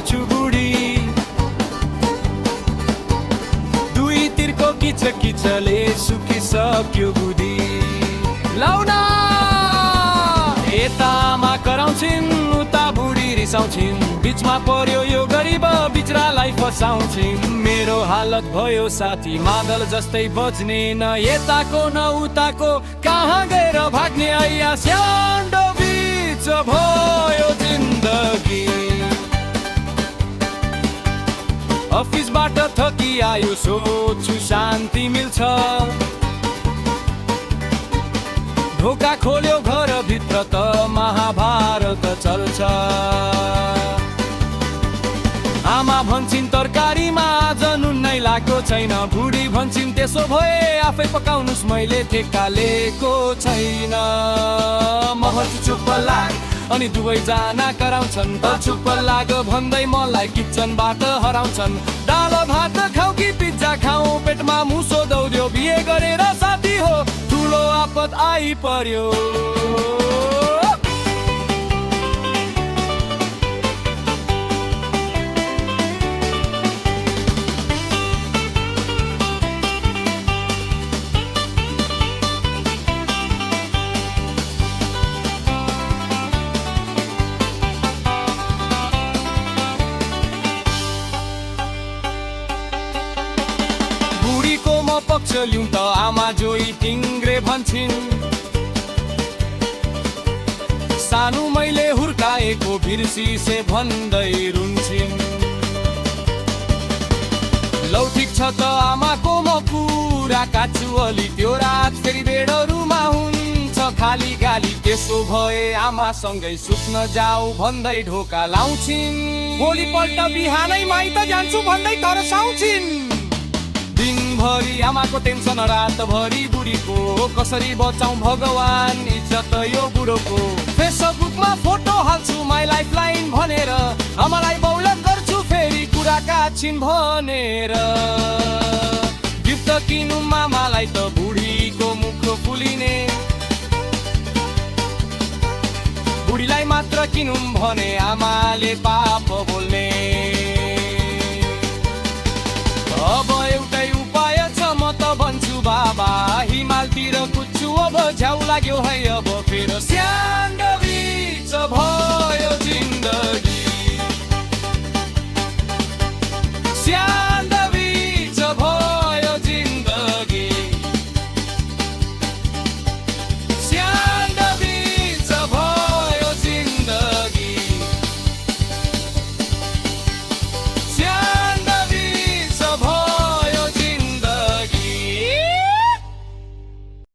छु बुढी दुई तिरको किच किचले सुकिसक्यो बुढी लाउना यतामा कराउँछिन् उता बुढी रिसाउँछिन् बिचमा पर्यो यो गरिब बिचरालाई फसाउँछिन् मेरो हालत भयो साथी मादल जस्तै बज्ने न यताको न उताको कहाँ गएर भाग्ने आइया स्यान्डो बिच भयो जिन्दगी अफिसबाट थकी आयो सोच्छु शान्ति मिल्छ ढोका खोल्यो घर भित्र त महाभारत चल्छ आमा भन्छन् तरकारीमा आज नुन नै लागेको छैन बुढी भन्छन् त्यसो भए आफै पकाउनुस् मैले ठेक्का लिएको छैन महत चुप लाग अनि दुवैजना कराउँछन् त चुप लाग भन्दै मलाई किचनबाट हराउँछन् दाल भात खाऊ कि पिज्जा खाऊ पेटमा मुसो दौड्यो बिहे गरेर साथी हो ठुलो आपत आइ पर्यो पक्ष लिउँ त आमा जोई टिङ्ग्रे भन्छन् सानो मैले हुर्काएको बिर्सिसे भन्दै रुन्छिन् लौ ठिक छ त आमाको म पुरा काछु अलि त्यो रात फेरि बेडरुमा हुन्छ खाली गाली त्यसो भए आमासँगै सुत्न जाऊ भन्दै ढोका लाउँछिन् भोलिपल्ट बिहानै माइत जान्छु भन्दै तरसाउँछिन् दिनभरि आमाको टेन्सन रातभरि बुढीको कसरी बचाउँ भगवान इज्जत यो बुढोको फेसबुकमा फोटो हाल्छु माई लाइफ लाइन भनेर आमालाई बौलत गर्छु फेरि कुराका छिन् भनेर गिफ्ट किनु मामालाई त बुढीको मुख फुलिने बुढीलाई मात्र किनौँ भने आमाले पाप बोल्ने अब एउटै उपाय छ म त भन्छु बाबा हिमालतिर कुद्छु अब झ्याउ लाग्यो है